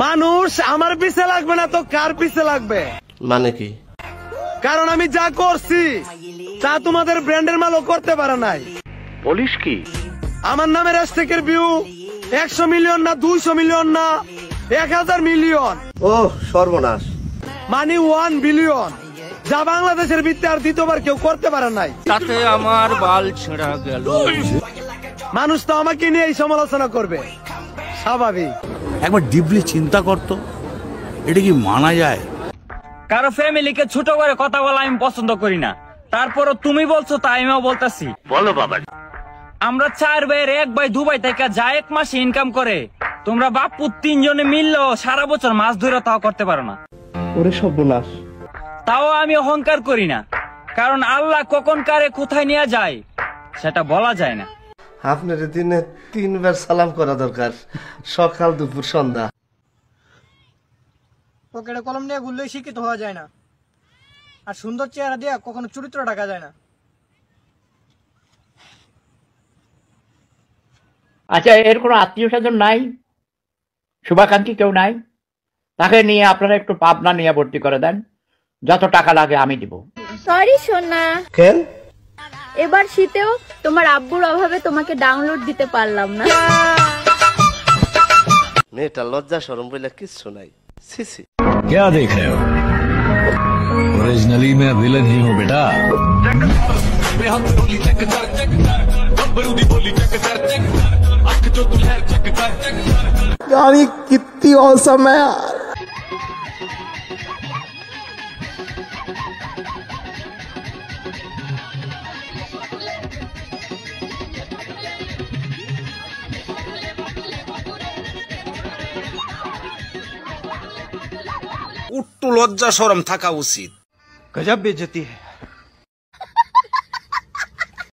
মানুষ আমার পিছে লাগবে না তো কার পিছে লাগবে? মানে কি? কারণ আমি যা করছি তা তোমাদের ব্র্যান্ডের মালও করতে পারে নাই। বলিস কি? আমার নামের হ্যাশট্যাগের ভিউ 100 মিলিয়ন না 200 মিলিয়ন না 1000 মিলিয়ন। ও সর্বনাশ। মানে 1 বিলিয়ন, যা বাংলাদেশের ভিত্তি আর দ্বিতীয়বার কেউ করতে পারে নাই। তাতে আমার বাল ছেঁড়া গেল। মানুষ তো আমাকে নিয়ে এই সমালোচনা করবে, স্বাভাবিক। একবার ডিপলি চিন্তা করতো, এটা কি মানা যায়? কারো ফ্যামিলিকে ছোট করে কথা বলা আমি পছন্দ করি না, তারপরও তুমি বলছো তাই আমিও বলতেছি। বলো বাবা। আমরা 4 ভাইয়ের 1 ভাই দুবাই থেকে যা 1 মাসে ইনকাম করে, তোমরা বাপু 3 জনে মিললেও সারা বছর মাছ ধরে তাও করতে পারো না। ওরে সর্বনাশ। তাও আমি অহংকার করি না, কারণ আল্লাহ কখন কারে কোথায় নিয়ে যায় সেটা বলা যায় না। আপনার দিনে 3 বার সালাম করা দরকার, সকাল দুপুর সন্ধ্যা। পকেটে কলম নিয়ে ঘুরলেই শিক্ষিত হওয়া যায় না, আর সুন্দর চেহারা দিয়ে কখনো চরিত্র ঢাকা যায় না। আচ্ছা, এর কোনো আত্মীয় স্বজন নাই, শুভাকাঙ্ক্ষী কেউ নাই? তাকে নিয়ে আপনারা একটু পাবনা নিয়ে ভর্তি করে দেন, যত টাকা লাগে আমি দিব। সরি সোনা, কেন? এবার শীতেও তোমার আব্বুর অভাবে তোমাকে ডাউনলোড দিতে পারলাম না। মেয়েটা লজ্জা শরম বলে কিচ্ছু নাই। সিসি क्या देख रहे हो? ओरिजिनली मैं विलन ही हूँ बेटा। यार ये कितनी औसम है यार। একটু লজ্জা শরম থাকা উচিত। গজব বেইজ্জতি है।